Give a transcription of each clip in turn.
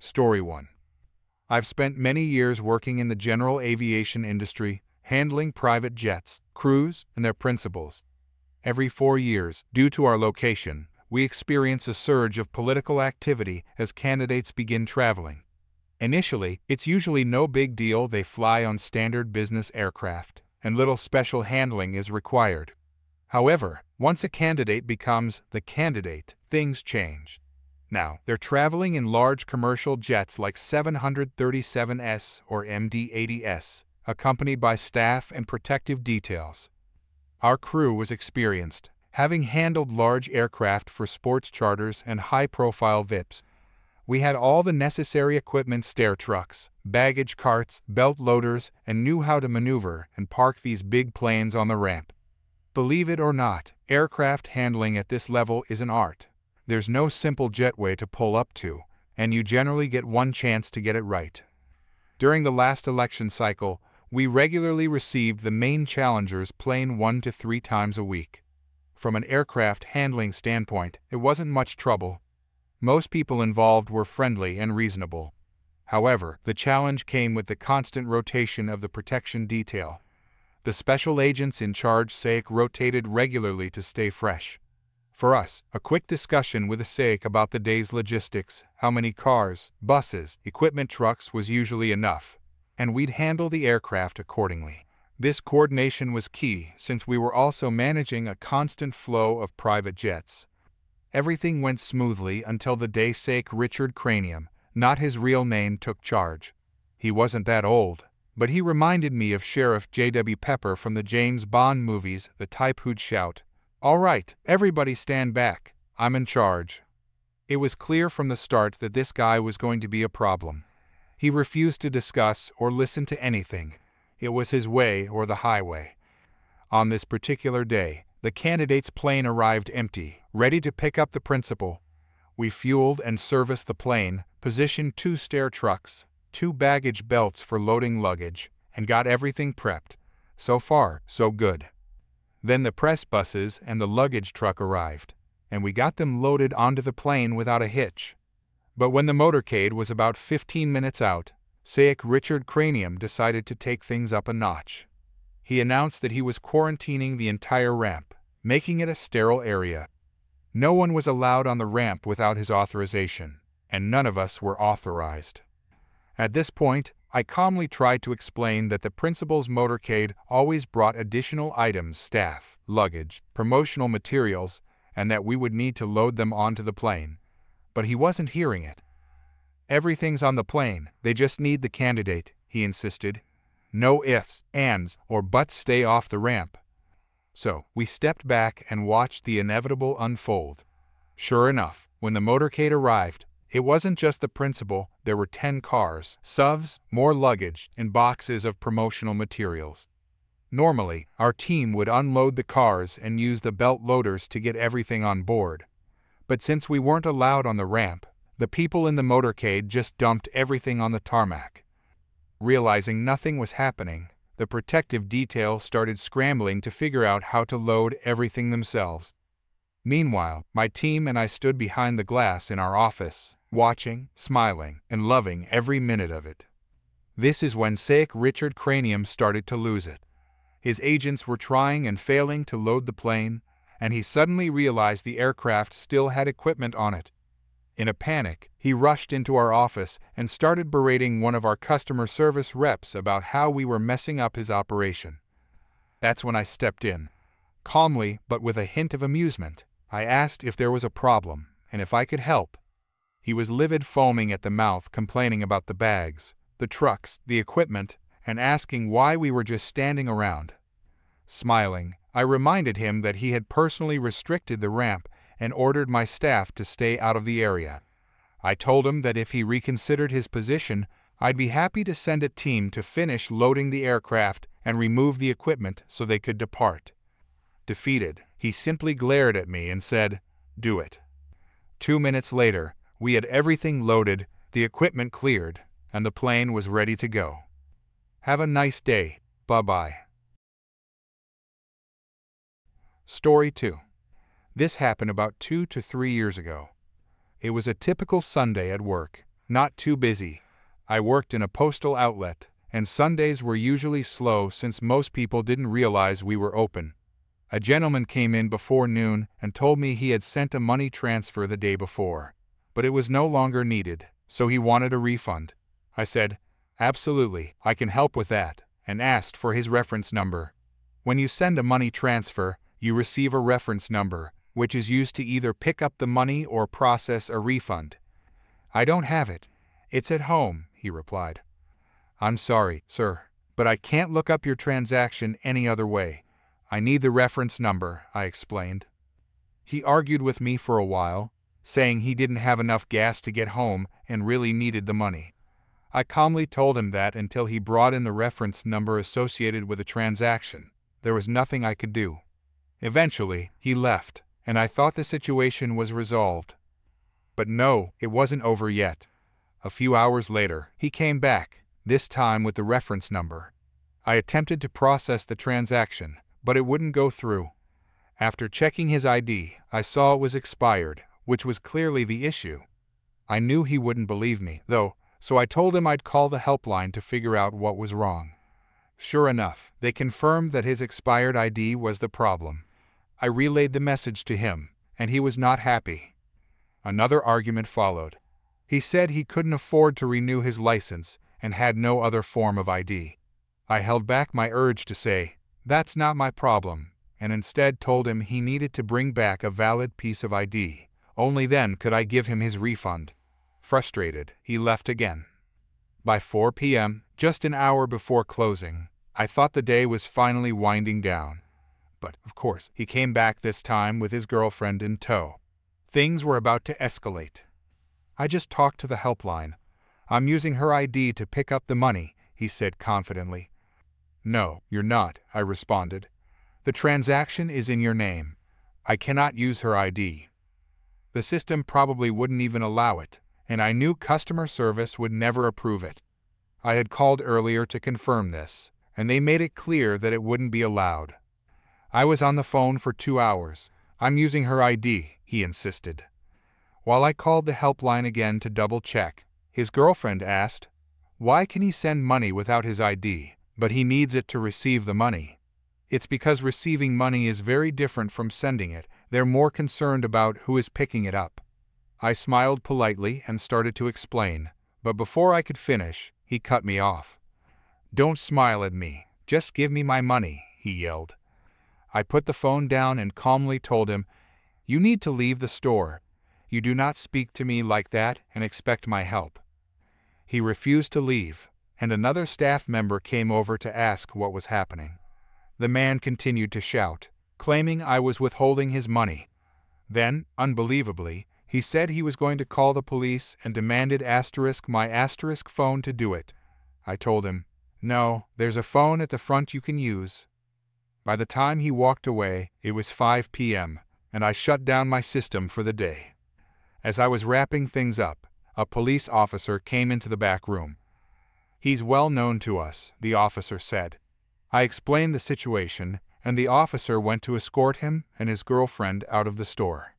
Story 1. I've spent many years working in the general aviation industry, handling private jets, crews, and their principals. Every 4 years, due to our location, we experience a surge of political activity as candidates begin traveling. Initially, it's usually no big deal. They fly on standard business aircraft, and little special handling is required. However, once a candidate becomes the candidate, things change. Now, they're traveling in large commercial jets like 737s or MD-80s, accompanied by staff and protective details. Our crew was experienced, having handled large aircraft for sports charters and high-profile VIPs. We had all the necessary equipment: stair trucks, baggage carts, belt loaders, and knew how to maneuver and park these big planes on the ramp. Believe it or not, aircraft handling at this level is an art. There's no simple jetway to pull up to, and you generally get one chance to get it right. During the last election cycle, we regularly received the main challengers plane 1 to 3 times a week. From an aircraft handling standpoint, it wasn't much trouble. Most people involved were friendly and reasonable. However, the challenge came with the constant rotation of the protection detail. The special agents in charge SAIC rotated regularly to stay fresh. For us, a quick discussion with the SAIC about the day's logistics, how many cars, buses, equipment trucks was usually enough, and we'd handle the aircraft accordingly. This coordination was key since we were also managing a constant flow of private jets. Everything went smoothly until the day SAIC Richard Cranium, not his real name, took charge. He wasn't that old, but he reminded me of Sheriff J.W. Pepper from the James Bond movies, the type who'd shout, "All right, everybody stand back, I'm in charge." It was clear from the start that this guy was going to be a problem. He refused to discuss or listen to anything. It was his way or the highway. On this particular day, the candidate's plane arrived empty, ready to pick up the principal. We fueled and serviced the plane, positioned 2 stair trucks, 2 baggage belts for loading luggage, and got everything prepped. So far, so good. Then the press buses and the luggage truck arrived, and we got them loaded onto the plane without a hitch. But when the motorcade was about 15 minutes out, SAIC Richard Cranium decided to take things up a notch. He announced that he was quarantining the entire ramp, making it a sterile area. No one was allowed on the ramp without his authorization, and none of us were authorized. At this point, I calmly tried to explain that the principal's motorcade always brought additional items: staff, luggage, promotional materials, and that we would need to load them onto the plane. But he wasn't hearing it. "Everything's on the plane, they just need the candidate," he insisted. "No ifs, ands, or buts, stay off the ramp." So, we stepped back and watched the inevitable unfold. Sure enough, when the motorcade arrived, it wasn't just the principal. There were 10 cars, SUVs, more luggage, and boxes of promotional materials. Normally, our team would unload the cars and use the belt loaders to get everything on board. But since we weren't allowed on the ramp, the people in the motorcade just dumped everything on the tarmac. Realizing nothing was happening, the protective detail started scrambling to figure out how to load everything themselves. Meanwhile, my team and I stood behind the glass in our office, watching, smiling, and loving every minute of it. This is when SAIC Richard Cranium started to lose it. His agents were trying and failing to load the plane, and he suddenly realized the aircraft still had equipment on it. In a panic, he rushed into our office and started berating one of our customer service reps about how we were messing up his operation. That's when I stepped in. Calmly, but with a hint of amusement, I asked if there was a problem, and if I could help. He was livid, foaming at the mouth, complaining about the bags, the trucks, the equipment, and asking why we were just standing around. Smiling, I reminded him that he had personally restricted the ramp and ordered my staff to stay out of the area. I told him that if he reconsidered his position, I'd be happy to send a team to finish loading the aircraft and remove the equipment so they could depart. Defeated, he simply glared at me and said, "Do it." 2 minutes later, we had everything loaded, the equipment cleared, and the plane was ready to go. Have a nice day. Bye-bye. Story 2. This happened about 2 to 3 years ago. It was a typical Sunday at work. Not too busy. I worked in a postal outlet, and Sundays were usually slow since most people didn't realize we were open. A gentleman came in before noon and told me he had sent a money transfer the day before, but it was no longer needed, so he wanted a refund. I said, "Absolutely, I can help with that," and asked for his reference number. When you send a money transfer, you receive a reference number, which is used to either pick up the money or process a refund. "I don't have it. It's at home," he replied. "I'm sorry, sir, but I can't look up your transaction any other way. I need the reference number," I explained. He argued with me for a while, saying he didn't have enough gas to get home and really needed the money. I calmly told him that until he brought in the reference number associated with the transaction, there was nothing I could do. Eventually, he left, and I thought the situation was resolved. But no, it wasn't over yet. A few hours later, he came back, this time with the reference number. I attempted to process the transaction, but it wouldn't go through. After checking his ID, I saw it was expired, which was clearly the issue. I knew he wouldn't believe me, though, so I told him I'd call the helpline to figure out what was wrong. Sure enough, they confirmed that his expired ID was the problem. I relayed the message to him, and he was not happy. Another argument followed. He said he couldn't afford to renew his license and had no other form of ID. I held back my urge to say, "That's not my problem," and instead told him he needed to bring back a valid piece of ID. Only then could I give him his refund. Frustrated, he left again. By 4 p.m., just an hour before closing, I thought the day was finally winding down. But, of course, he came back this time with his girlfriend in tow. Things were about to escalate. "I just talked to the helpline. I'm using her ID to pick up the money," he said confidently. "No, you're not," I responded. "The transaction is in your name. I cannot use her ID." The system probably wouldn't even allow it, and I knew customer service would never approve it. I had called earlier to confirm this, and they made it clear that it wouldn't be allowed. I was on the phone for 2 hours. "I'm using her ID," he insisted. While I called the helpline again to double-check, his girlfriend asked, "Why can he send money without his ID, but he needs it to receive the money?" "It's because receiving money is very different from sending it. They're more concerned about who is picking it up." I smiled politely and started to explain, but before I could finish, he cut me off. "Don't smile at me. Just give me my money," he yelled. I put the phone down and calmly told him, "You need to leave the store. You do not speak to me like that and expect my help." He refused to leave, and another staff member came over to ask what was happening. The man continued to shout, claiming I was withholding his money. Then, unbelievably, he said he was going to call the police and demanded my phone to do it. I told him, "No, there's a phone at the front you can use." By the time he walked away, it was 5 p.m., and I shut down my system for the day. As I was wrapping things up, a police officer came into the back room. "He's well known to us," the officer said. I explained the situation, and the officer went to escort him and his girlfriend out of the store.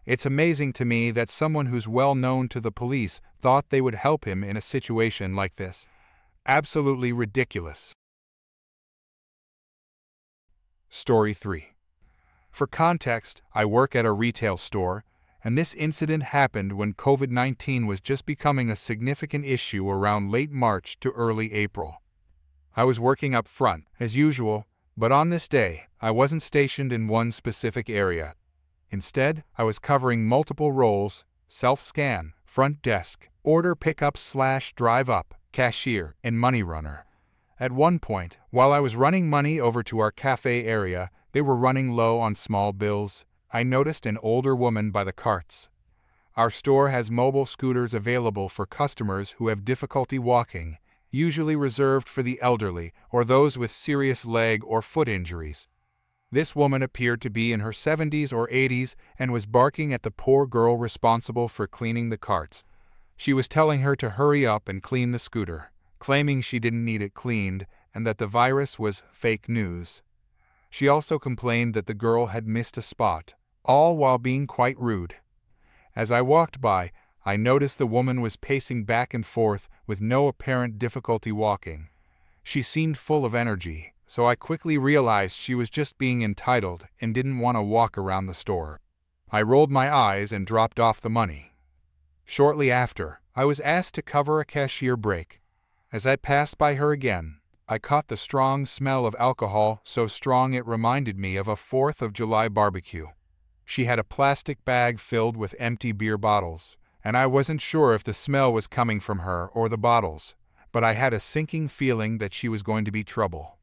It's amazing to me that someone who's well known to the police thought they would help him in a situation like this. Absolutely ridiculous. Story 3. For context, I work at a retail store, and this incident happened when COVID-19 was just becoming a significant issue around late March to early April. I was working up front, as usual, but on this day, I wasn't stationed in one specific area. Instead, I was covering multiple roles: self-scan, front desk, order pickup/drive up, cashier, and money runner. At one point, while I was running money over to our cafe area, they were running low on small bills. I noticed an older woman by the carts. Our store has mobile scooters available for customers who have difficulty walking, usually reserved for the elderly or those with serious leg or foot injuries. This woman appeared to be in her 70s or 80s and was barking at the poor girl responsible for cleaning the carts. She was telling her to hurry up and clean the scooter, claiming she didn't need it cleaned and that the virus was fake news. She also complained that the girl had missed a spot, all while being quite rude. As I walked by, I noticed the woman was pacing back and forth with no apparent difficulty walking. She seemed full of energy, so I quickly realized she was just being entitled and didn't want to walk around the store. I rolled my eyes and dropped off the money. Shortly after, I was asked to cover a cashier break. As I passed by her again, I caught the strong smell of alcohol, so strong it reminded me of a 4th of July barbecue. She had a plastic bag filled with empty beer bottles, and I wasn't sure if the smell was coming from her or the bottles, but I had a sinking feeling that she was going to be trouble.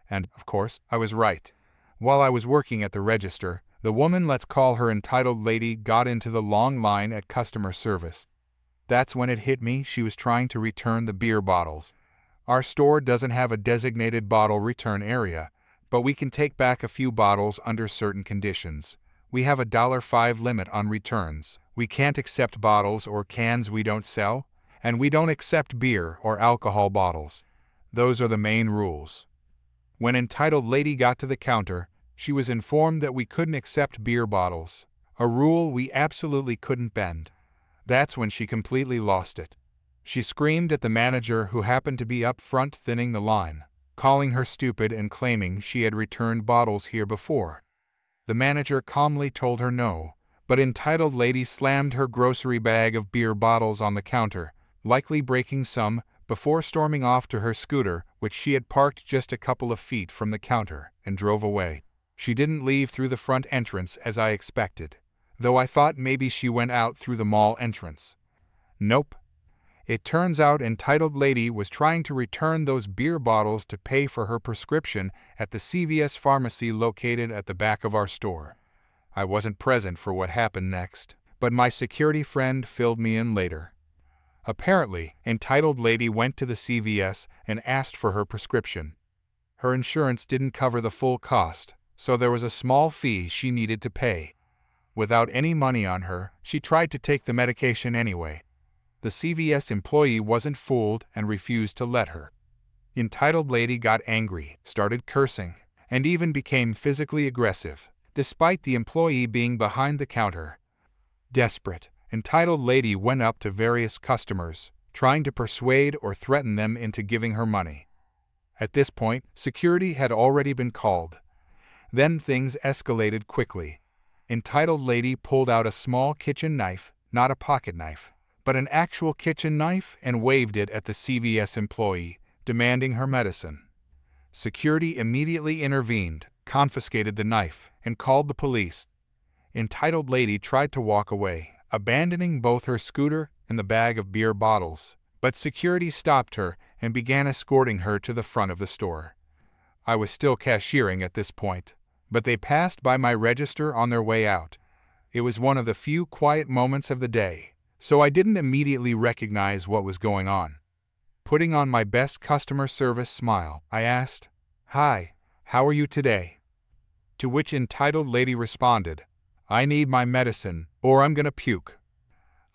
And, of course, I was right. While I was working at the register, the woman, let's call her entitled lady, got into the long line at customer service. That's when it hit me she was trying to return the beer bottles. Our store doesn't have a designated bottle return area, but we can take back a few bottles under certain conditions. We have a $5 limit on returns. We can't accept bottles or cans we don't sell, and we don't accept beer or alcohol bottles. Those are the main rules. When entitled lady got to the counter, she was informed that we couldn't accept beer bottles, a rule we absolutely couldn't bend. That's when she completely lost it. She screamed at the manager, who happened to be up front thinning the line, calling her stupid and claiming she had returned bottles here before. The manager calmly told her no, but entitled lady slammed her grocery bag of beer bottles on the counter, likely breaking some, before storming off to her scooter, which she had parked just a couple of feet from the counter, and drove away. She didn't leave through the front entrance as I expected, though I thought maybe she went out through the mall entrance. Nope. It turns out entitled lady was trying to return those beer bottles to pay for her prescription at the CVS pharmacy located at the back of our store. I wasn't present for what happened next, but my security friend filled me in later. Apparently, entitled lady went to the CVS and asked for her prescription. Her insurance didn't cover the full cost, so there was a small fee she needed to pay. Without any money on her, she tried to take the medication anyway. The CVS employee wasn't fooled and refused to let her. Entitled lady got angry, started cursing, and even became physically aggressive, despite the employee being behind the counter. Desperate, entitled lady went up to various customers, trying to persuade or threaten them into giving her money. At this point, security had already been called. Then things escalated quickly. Entitled lady pulled out a small kitchen knife, not a pocket knife, but an actual kitchen knife, and waved it at the CVS employee, demanding her medicine. Security immediately intervened, confiscated the knife, and called the police. Entitled lady tried to walk away, abandoning both her scooter and the bag of beer bottles, but security stopped her and began escorting her to the front of the store. I was still cashiering at this point, but they passed by my register on their way out. It was one of the few quiet moments of the day, so I didn't immediately recognize what was going on. Putting on my best customer service smile, I asked, "Hi, how are you today?" To which entitled lady responded, "I need my medicine, or I'm gonna puke."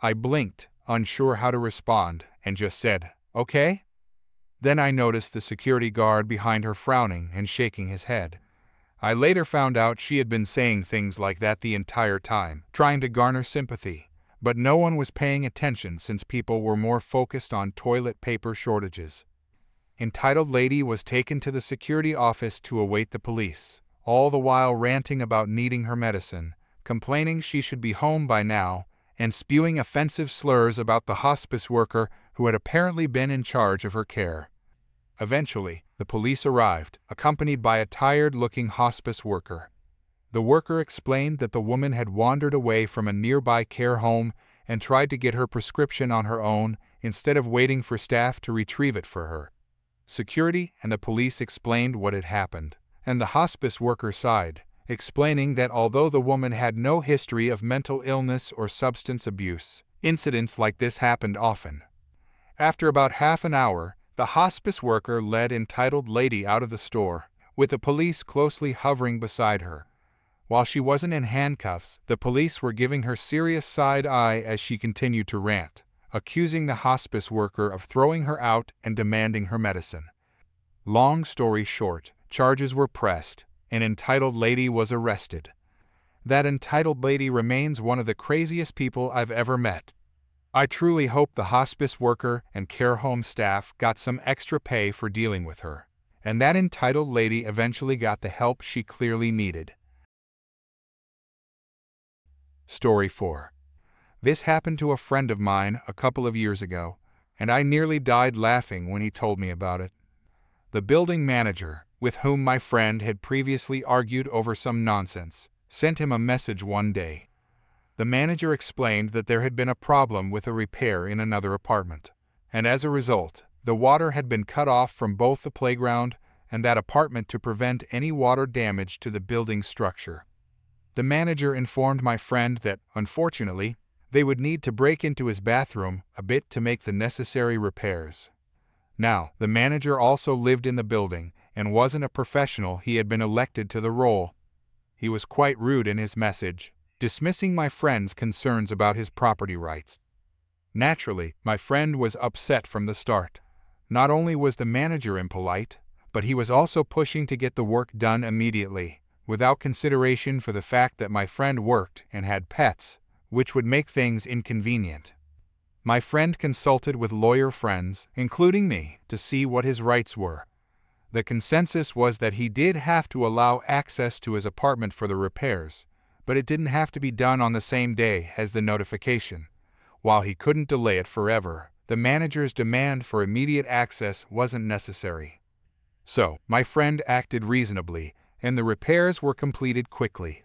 I blinked, unsure how to respond, and just said, "Okay?" Then I noticed the security guard behind her frowning and shaking his head. I later found out she had been saying things like that the entire time, trying to garner sympathy. But no one was paying attention since people were more focused on toilet paper shortages. Entitled lady was taken to the security office to await the police, all the while ranting about needing her medicine, complaining she should be home by now, and spewing offensive slurs about the hospice worker who had apparently been in charge of her care. Eventually, the police arrived, accompanied by a tired-looking hospice worker. The worker explained that the woman had wandered away from a nearby care home and tried to get her prescription on her own instead of waiting for staff to retrieve it for her. Security and the police explained what had happened, and the hospice worker sighed, explaining that although the woman had no history of mental illness or substance abuse, incidents like this happened often. After about half an hour, the hospice worker led entitled lady out of the store, with the police closely hovering beside her. While she wasn't in handcuffs, the police were giving her serious side eye as she continued to rant, accusing the hospice worker of throwing her out and demanding her medicine. Long story short, charges were pressed, and entitled lady was arrested. That entitled lady remains one of the craziest people I've ever met. I truly hope the hospice worker and care home staff got some extra pay for dealing with her, and that entitled lady eventually got the help she clearly needed. Story 4. This happened to a friend of mine a couple of years ago, and I nearly died laughing when he told me about it. The building manager, with whom my friend had previously argued over some nonsense, sent him a message one day. The manager explained that there had been a problem with a repair in another apartment, and as a result, the water had been cut off from both the playground and that apartment to prevent any water damage to the building structure. The manager informed my friend that, unfortunately, they would need to break into his bathroom a bit to make the necessary repairs. Now, the manager also lived in the building and wasn't a professional. He had been elected to the role. He was quite rude in his message, dismissing my friend's concerns about his property rights. Naturally, my friend was upset from the start. Not only was the manager impolite, but he was also pushing to get the work done immediately, without consideration for the fact that my friend worked and had pets, which would make things inconvenient. My friend consulted with lawyer friends, including me, to see what his rights were. The consensus was that he did have to allow access to his apartment for the repairs, but it didn't have to be done on the same day as the notification. While he couldn't delay it forever, the manager's demand for immediate access wasn't necessary. So, my friend acted reasonably, and the repairs were completed quickly.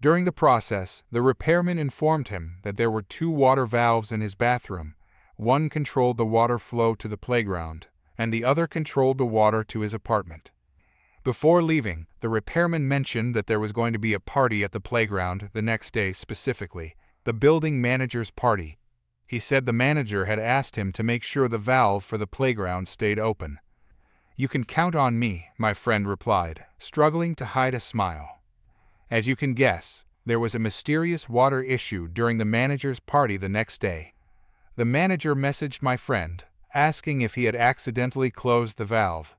During the process, the repairman informed him that there were 2 water valves in his bathroom. One controlled the water flow to the playground, and the other controlled the water to his apartment. Before leaving, the repairman mentioned that there was going to be a party at the playground the next day, specifically the building manager's party. He said the manager had asked him to make sure the valve for the playground stayed open. "You can count on me," my friend replied, struggling to hide a smile. As you can guess, there was a mysterious water issue during the manager's party the next day. The manager messaged my friend, asking if he had accidentally closed the valve.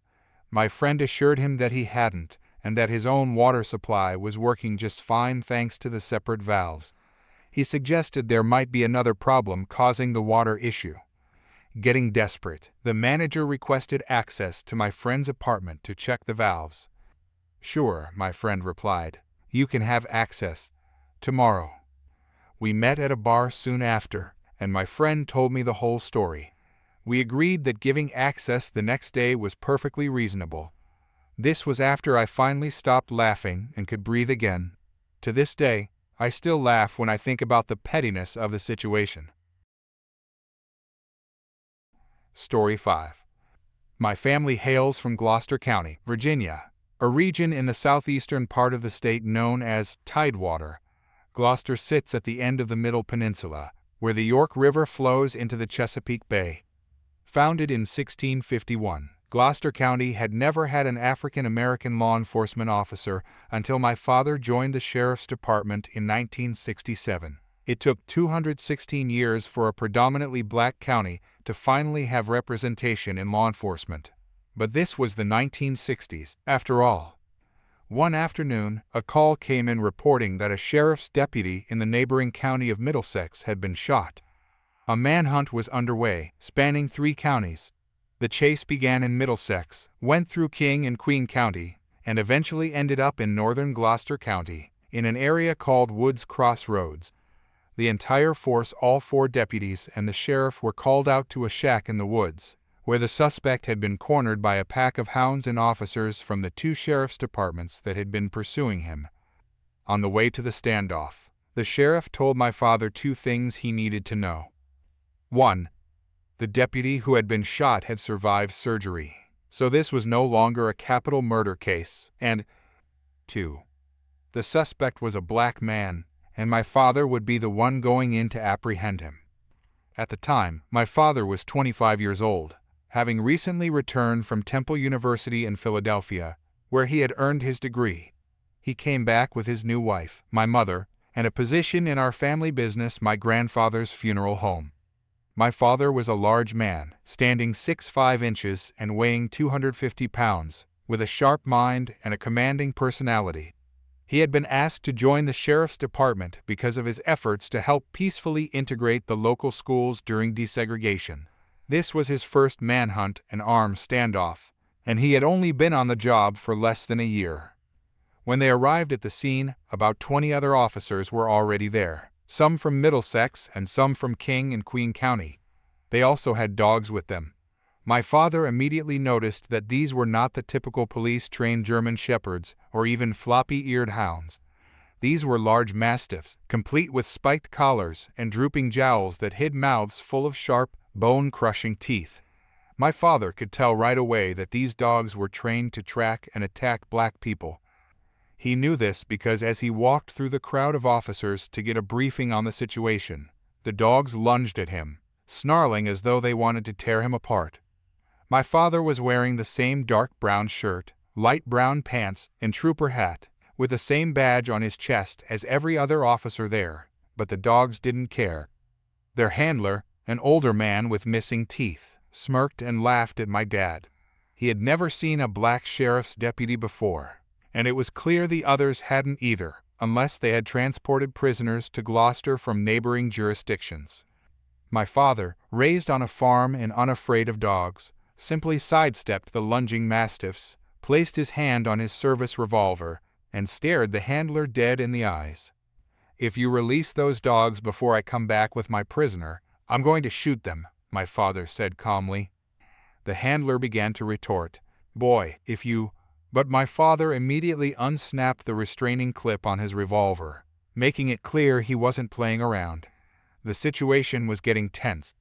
My friend assured him that he hadn't, and that his own water supply was working just fine thanks to the separate valves. He suggested there might be another problem causing the water issue. Getting desperate, the manager requested access to my friend's apartment to check the valves. "Sure," my friend replied. "You can have access tomorrow." We met at a bar soon after, and my friend told me the whole story. We agreed that giving access the next day was perfectly reasonable. This was after I finally stopped laughing and could breathe again. To this day, I still laugh when I think about the pettiness of the situation. Story 5. My family hails from Gloucester County, Virginia, a region in the southeastern part of the state known as Tidewater. Gloucester sits at the end of the Middle Peninsula, where the York River flows into the Chesapeake Bay. Founded in 1651, Gloucester County had never had an African-American law enforcement officer until my father joined the Sheriff's Department in 1967. It took 216 years for a predominantly black county to finally have representation in law enforcement. But this was the 1960s, after all. One afternoon, a call came in reporting that a sheriff's deputy in the neighboring county of Middlesex had been shot. A manhunt was underway, spanning 3 counties. The chase began in Middlesex, went through King and Queen County, and eventually ended up in northern Gloucester County, in an area called Woods Cross Roads. The entire force, all 4 deputies and the sheriff, were called out to a shack in the woods, where the suspect had been cornered by a pack of hounds and officers from the 2 sheriff's departments that had been pursuing him. On the way to the standoff, the sheriff told my father 2 things he needed to know. 1. The deputy who had been shot had survived surgery, so this was no longer a capital murder case, and 2. The suspect was a black man, and my father would be the one going in to apprehend him. At the time, my father was 25 years old, having recently returned from Temple University in Philadelphia, where he had earned his degree. He came back with his new wife, my mother, and a position in our family business, my grandfather's funeral home. My father was a large man, standing 6'5" and weighing 250 pounds, with a sharp mind and a commanding personality. He had been asked to join the sheriff's department because of his efforts to help peacefully integrate the local schools during desegregation. This was his first manhunt and armed standoff, and he had only been on the job for less than a year. When they arrived at the scene, about 20 other officers were already there, some from Middlesex and some from King and Queen County. They also had dogs with them. My father immediately noticed that these were not the typical police-trained German shepherds or even floppy-eared hounds. These were large mastiffs, complete with spiked collars and drooping jowls that hid mouths full of sharp, bone-crushing teeth. My father could tell right away that these dogs were trained to track and attack black people. He knew this because as he walked through the crowd of officers to get a briefing on the situation, the dogs lunged at him, snarling as though they wanted to tear him apart. My father was wearing the same dark brown shirt, light brown pants, and trooper hat, with the same badge on his chest as every other officer there, but the dogs didn't care. Their handler, an older man with missing teeth, smirked and laughed at my dad. He had never seen a black sheriff's deputy before, and it was clear the others hadn't either, unless they had transported prisoners to Gloucester from neighboring jurisdictions. My father, raised on a farm and unafraid of dogs, simply sidestepped the lunging mastiffs, placed his hand on his service revolver, and stared the handler dead in the eyes. "If you release those dogs before I come back with my prisoner, I'm going to shoot them," my father said calmly. The handler began to retort, "Boy, if you—" But my father immediately unsnapped the restraining clip on his revolver, making it clear he wasn't playing around. The situation was getting tense.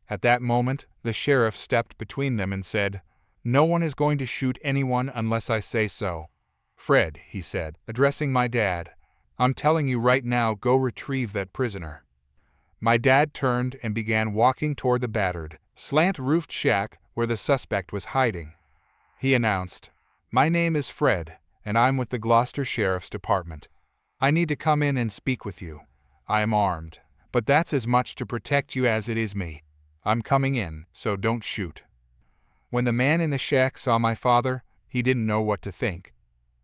At that moment, the sheriff stepped between them and said, "No one is going to shoot anyone unless I say so. Fred," he said, addressing my dad, "I'm telling you right now, go retrieve that prisoner." My dad turned and began walking toward the battered, slant-roofed shack where the suspect was hiding. He announced, "My name is Fred, and I'm with the Gloucester Sheriff's Department. I need to come in and speak with you. I am armed, but that's as much to protect you as it is me. I'm coming in, so don't shoot." When the man in the shack saw my father, he didn't know what to think.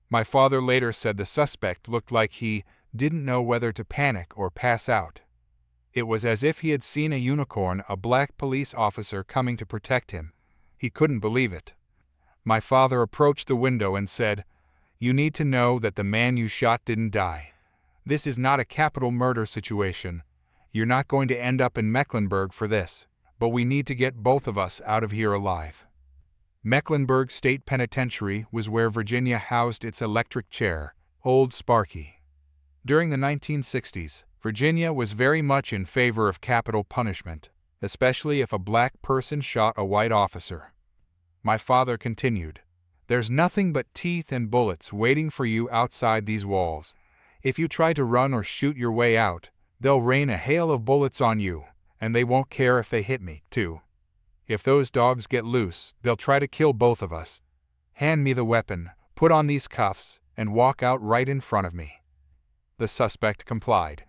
My father later said the suspect looked like he didn't know whether to panic or pass out. It was as if he had seen a unicorn, a black police officer coming to protect him. He couldn't believe it. My father approached the window and said, "You need to know that the man you shot didn't die. This is not a capital murder situation. You're not going to end up in Mecklenburg for this, but we need to get both of us out of here alive." Mecklenburg State Penitentiary was where Virginia housed its electric chair, Old Sparky. During the 1960s, Virginia was very much in favor of capital punishment, especially if a black person shot a white officer. My father continued, "There's nothing but teeth and bullets waiting for you outside these walls. If you try to run or shoot your way out, they'll rain a hail of bullets on you, and they won't care if they hit me, too. If those dogs get loose, they'll try to kill both of us. Hand me the weapon, put on these cuffs, and walk out right in front of me." The suspect complied.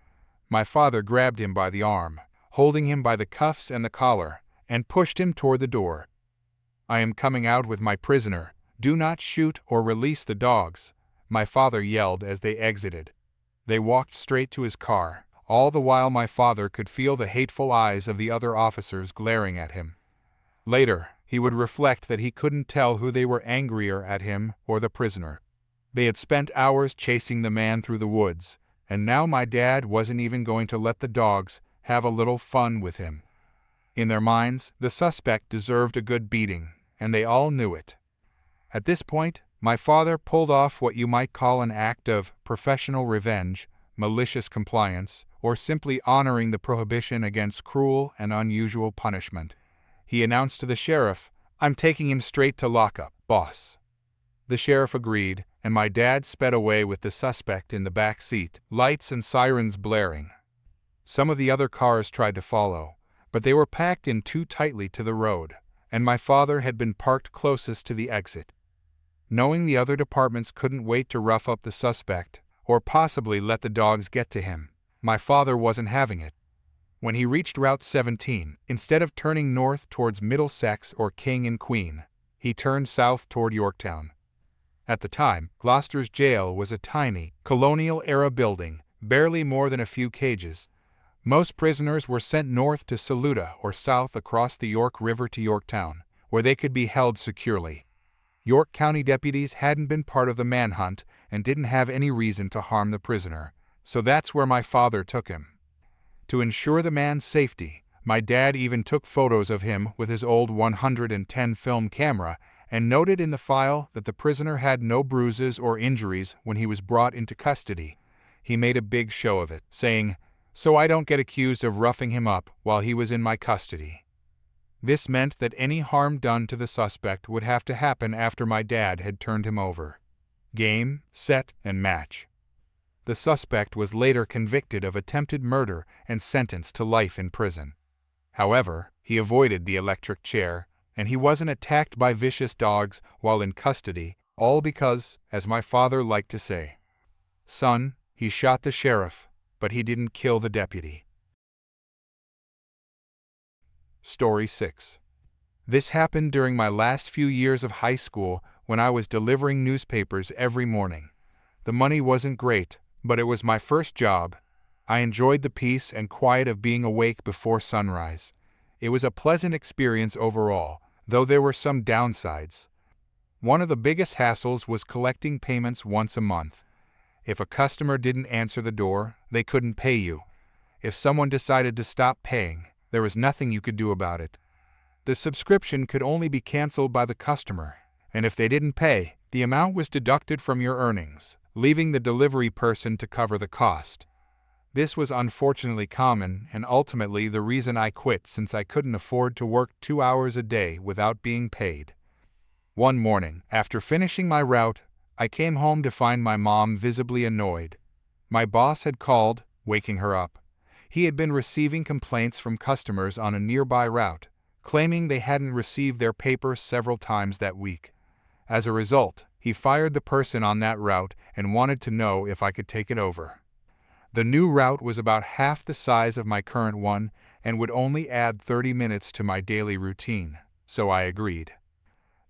My father grabbed him by the arm, holding him by the cuffs and the collar, and pushed him toward the door. "I am coming out with my prisoner. Do not shoot or release the dogs," my father yelled as they exited. They walked straight to his car. All the while my father could feel the hateful eyes of the other officers glaring at him. Later, he would reflect that he couldn't tell who they were angrier at, him or the prisoner. They had spent hours chasing the man through the woods, and now my dad wasn't even going to let the dogs have a little fun with him. In their minds, the suspect deserved a good beating, and they all knew it. At this point, my father pulled off what you might call an act of professional revenge, malicious compliance, or simply honoring the prohibition against cruel and unusual punishment. He announced to the sheriff, "I'm taking him straight to lockup, boss." The sheriff agreed, and my dad sped away with the suspect in the back seat, lights and sirens blaring. Some of the other cars tried to follow, but they were packed in too tightly to the road, and my father had been parked closest to the exit. Knowing the other departments couldn't wait to rough up the suspect, or possibly let the dogs get to him, my father wasn't having it. When he reached Route 17, instead of turning north towards Middlesex or King and Queen, he turned south toward Yorktown. At the time, Gloucester's jail was a tiny, colonial-era building, barely more than a few cages. Most prisoners were sent north to Saluda or south across the York River to Yorktown, where they could be held securely. York County deputies hadn't been part of the manhunt and didn't have any reason to harm the prisoner, so that's where my father took him. To ensure the man's safety, my dad even took photos of him with his old 110 film camera and noted in the file that the prisoner had no bruises or injuries when he was brought into custody. He made a big show of it, saying, "So I don't get accused of roughing him up while he was in my custody." This meant that any harm done to the suspect would have to happen after my dad had turned him over. Game, set, and match. The suspect was later convicted of attempted murder and sentenced to life in prison. However, he avoided the electric chair, and he wasn't attacked by vicious dogs while in custody, all because, as my father liked to say, "Son, he shot the sheriff, but he didn't kill the deputy." Story 6. This happened during my last few years of high school when I was delivering newspapers every morning. The money wasn't great, but it was my first job. I enjoyed the peace and quiet of being awake before sunrise. It was a pleasant experience overall, though there were some downsides. One of the biggest hassles was collecting payments once a month. If a customer didn't answer the door, they couldn't pay you. If someone decided to stop paying, there was nothing you could do about it. The subscription could only be canceled by the customer, and if they didn't pay, the amount was deducted from your earnings, leaving the delivery person to cover the cost. This was unfortunately common and ultimately the reason I quit, since I couldn't afford to work 2 hours a day without being paid. One morning, after finishing my route, I came home to find my mom visibly annoyed. My boss had called, waking her up. He had been receiving complaints from customers on a nearby route, claiming they hadn't received their paper several times that week. As a result, he fired the person on that route and wanted to know if I could take it over. The new route was about half the size of my current one and would only add 30 minutes to my daily routine, so I agreed.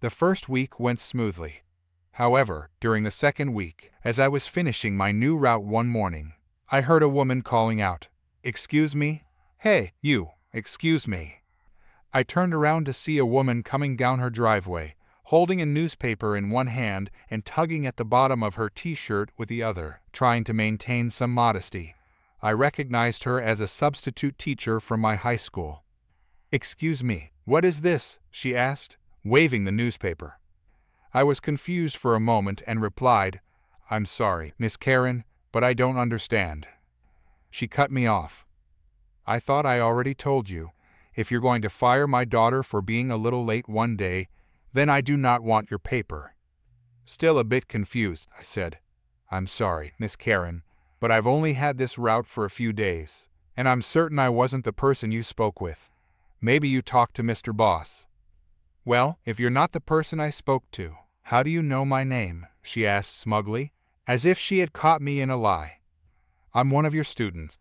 The first week went smoothly. However, during the second week, as I was finishing my new route one morning, I heard a woman calling out, "Excuse me? Hey, you, excuse me." I turned around to see a woman coming down her driveway, holding a newspaper in one hand and tugging at the bottom of her t-shirt with the other, trying to maintain some modesty. I recognized her as a substitute teacher from my high school. "Excuse me, what is this?" she asked, waving the newspaper. I was confused for a moment and replied, "I'm sorry, Miss Karen, but I don't understand." She cut me off. "I thought I already told you. If you're going to fire my daughter for being a little late one day, then I do not want your paper." Still a bit confused, I said, "I'm sorry, Miss Karen, but I've only had this route for a few days, and I'm certain I wasn't the person you spoke with. Maybe you talked to Mr. Boss." "Well, if you're not the person I spoke to, how do you know my name?" she asked smugly, as if she had caught me in a lie. "I'm one of your students.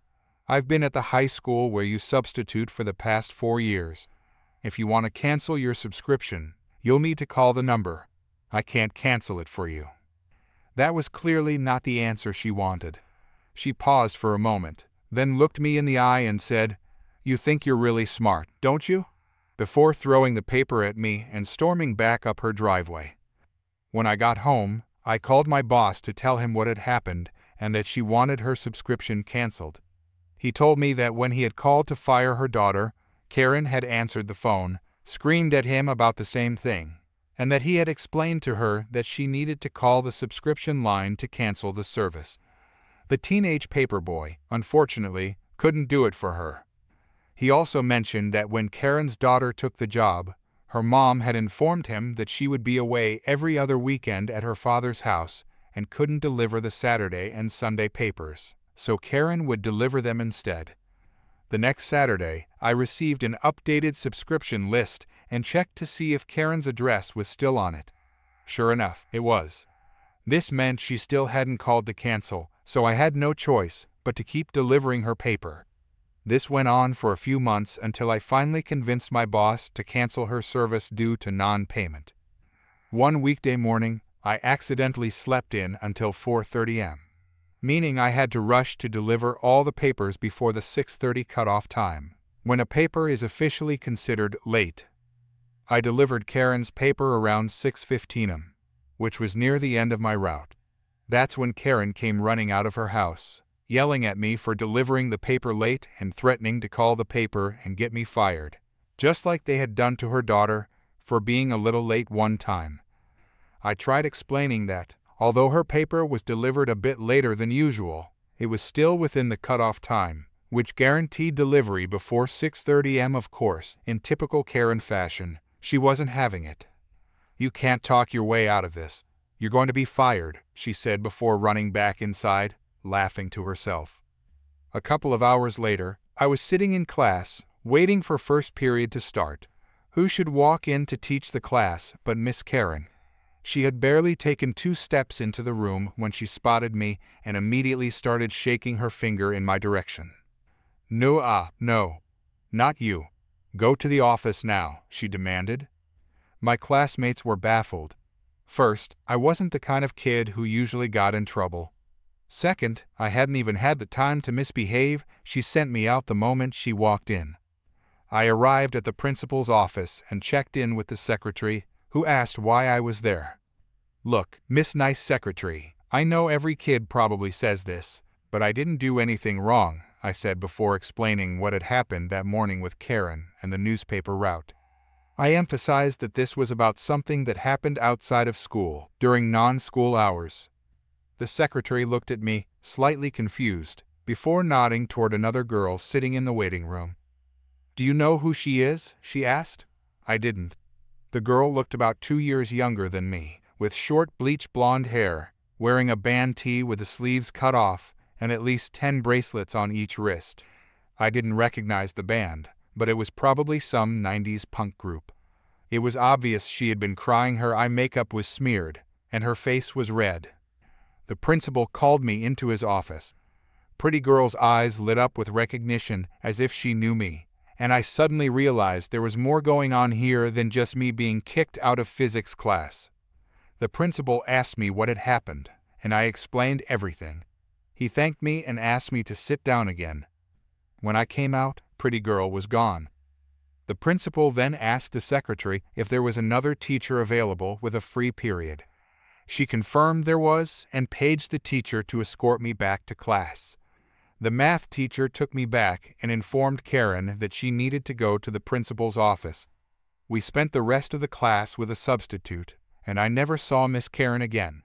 I've been at the high school where you substitute for the past 4 years. If you want to cancel your subscription, you'll need to call the number. I can't cancel it for you." That was clearly not the answer she wanted. She paused for a moment, then looked me in the eye and said, "You think you're really smart, don't you?" before throwing the paper at me and storming back up her driveway. When I got home, I called my boss to tell him what had happened and that she wanted her subscription canceled. He told me that when he had called to fire her daughter, Karen had answered the phone, screamed at him about the same thing, and that he had explained to her that she needed to call the subscription line to cancel the service. The teenage paperboy, unfortunately, couldn't do it for her. He also mentioned that when Karen's daughter took the job, her mom had informed him that she would be away every other weekend at her father's house and couldn't deliver the Saturday and Sunday papers, so Karen would deliver them instead. The next Saturday, I received an updated subscription list and checked to see if Karen's address was still on it. Sure enough, it was. This meant she still hadn't called to cancel, so I had no choice but to keep delivering her paper. This went on for a few months until I finally convinced my boss to cancel her service due to non-payment. One weekday morning, I accidentally slept in until 4:30 am, meaning I had to rush to deliver all the papers before the 6:30 cutoff time, when a paper is officially considered late. I delivered Karen's paper around 6:15 am, which was near the end of my route. That's when Karen came running out of her house, yelling at me for delivering the paper late and threatening to call the paper and get me fired, just like they had done to her daughter for being a little late one time. I tried explaining that, although her paper was delivered a bit later than usual, it was still within the cutoff time, which guaranteed delivery before 6:30 am. Of course, in typical Karen fashion, she wasn't having it. "You can't talk your way out of this. You're going to be fired," she said before running back inside, laughing to herself. A couple of hours later, I was sitting in class, waiting for first period to start. Who should walk in to teach the class but Miss Karen? She had barely taken 2 steps into the room when she spotted me and immediately started shaking her finger in my direction. No, not you. Go to the office now," she demanded. My classmates were baffled. First, I wasn't the kind of kid who usually got in trouble. Second, I hadn't even had the time to misbehave. She sent me out the moment she walked in. I arrived at the principal's office and checked in with the secretary, who asked why I was there. "Look, Miss Nice Secretary, I know every kid probably says this, but I didn't do anything wrong," I said before explaining what had happened that morning with Karen and the newspaper route. I emphasized that this was about something that happened outside of school, during non-school hours. The secretary looked at me, slightly confused, before nodding toward another girl sitting in the waiting room. "Do you know who she is?" she asked. I didn't. The girl looked about 2 years younger than me, with short bleach blonde hair, wearing a band tee with the sleeves cut off, and at least 10 bracelets on each wrist. I didn't recognize the band, but it was probably some 90s punk group. It was obvious she had been crying. Her eye makeup was smeared, and her face was red. The principal called me into his office. Pretty girl's eyes lit up with recognition, as if she knew me, and I suddenly realized there was more going on here than just me being kicked out of physics class. The principal asked me what had happened, and I explained everything. He thanked me and asked me to sit down again. When I came out, Pretty girl was gone. The principal then asked the secretary if there was another teacher available with a free period. She confirmed there was and paged the teacher to escort me back to class. The math teacher took me back and informed Karen that she needed to go to the principal's office. We spent the rest of the class with a substitute, and I never saw Miss Karen again.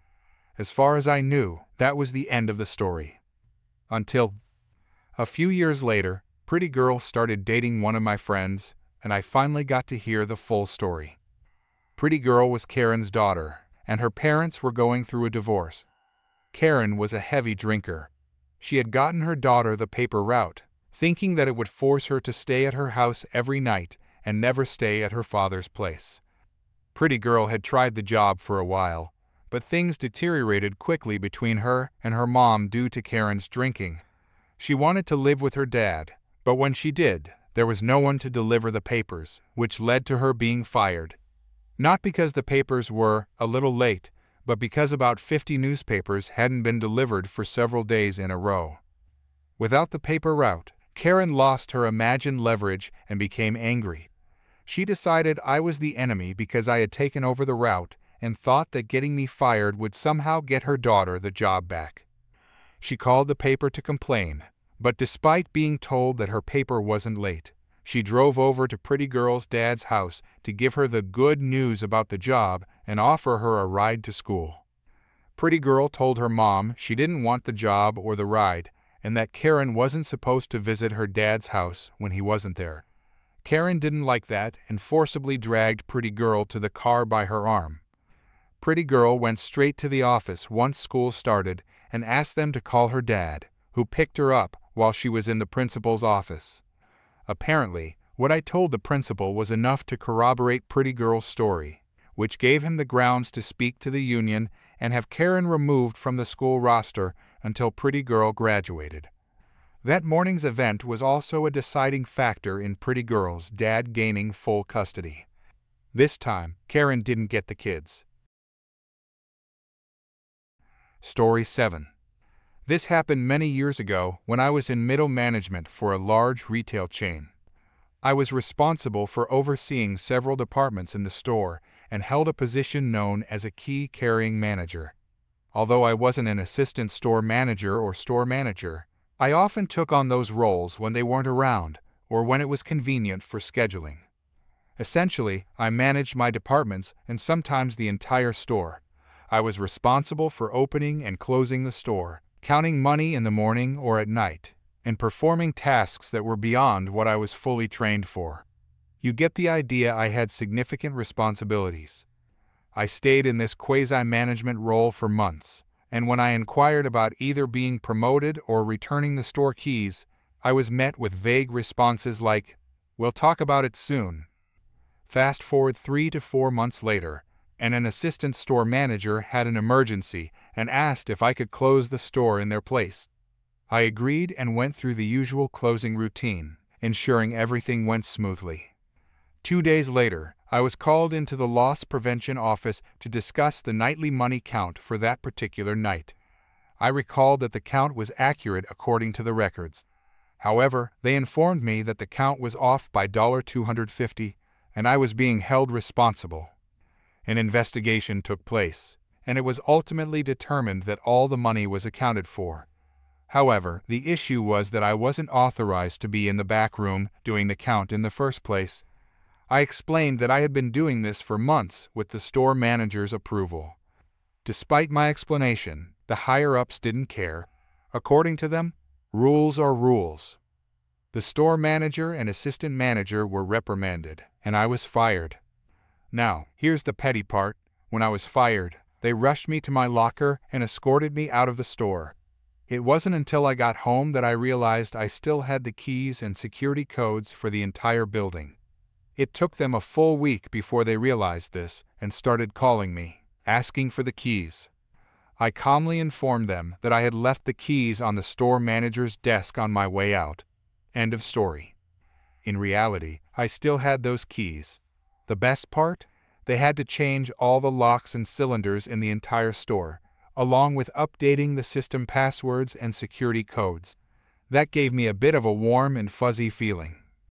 As far as I knew, that was the end of the story. Until a few years later, Pretty girl started dating one of my friends, and I finally got to hear the full story. Pretty girl was Karen's daughter, and her parents were going through a divorce. Karen was a heavy drinker. She had gotten her daughter the paper route, thinking that it would force her to stay at her house every night and never stay at her father's place. Pretty girl had tried the job for a while, but things deteriorated quickly between her and her mom due to Karen's drinking. She wanted to live with her dad, but when she did, there was no one to deliver the papers, which led to her being fired. Not because the papers were a little late, but because about 50 newspapers hadn't been delivered for several days in a row. Without the paper route, Karen lost her imagined leverage and became angry. She decided I was the enemy because I had taken over the route and thought that getting me fired would somehow get her daughter the job back. She called the paper to complain, but despite being told that her paper wasn't late, she drove over to Pretty girl's dad's house to give her the good news about the job and offer her a ride to school. Pretty girl told her mom she didn't want the job or the ride, and that Karen wasn't supposed to visit her dad's house when he wasn't there. Karen didn't like that and forcibly dragged Pretty girl to the car by her arm. Pretty girl went straight to the office once school started and asked them to call her dad, who picked her up while she was in the principal's office. Apparently, what I told the principal was enough to corroborate Pretty girl's story, which gave him the grounds to speak to the union and have Karen removed from the school roster until Pretty girl graduated. That morning's event was also a deciding factor in Pretty girl's dad gaining full custody. This time, Karen didn't get the kids. Story 7. This happened many years ago when I was in middle management for a large retail chain. I was responsible for overseeing several departments in the store and held a position known as a key-carrying manager. Although I wasn't an assistant store manager or store manager, I often took on those roles when they weren't around or when it was convenient for scheduling. Essentially, I managed my departments and sometimes the entire store. I was responsible for opening and closing the store, counting money in the morning or at night, and performing tasks that were beyond what I was fully trained for. You get the idea. I had significant responsibilities. I stayed in this quasi-management role for months, and when I inquired about either being promoted or returning the store keys, I was met with vague responses like, "We'll talk about it soon." Fast forward 3 to 4 months later, and an assistant store manager had an emergency and asked if I could close the store in their place. I agreed and went through the usual closing routine, ensuring everything went smoothly. 2 days later, I was called into the loss prevention office to discuss the nightly money count for that particular night. I recalled that the count was accurate according to the records. However, they informed me that the count was off by $250, and I was being held responsible. An investigation took place, and it was ultimately determined that all the money was accounted for. However, the issue was that I wasn't authorized to be in the back room doing the count in the first place. I explained that I had been doing this for months with the store manager's approval. Despite my explanation, the higher-ups didn't care. According to them, rules are rules. The store manager and assistant manager were reprimanded, and I was fired. Now, here's the petty part. When I was fired, they rushed me to my locker and escorted me out of the store. It wasn't until I got home that I realized I still had the keys and security codes for the entire building. It took them a full week before they realized this and started calling me, asking for the keys. I calmly informed them that I had left the keys on the store manager's desk on my way out. End of story. In reality, I still had those keys. The best part? They had to change all the locks and cylinders in the entire store, along with updating the system passwords and security codes. That gave me a bit of a warm and fuzzy feeling.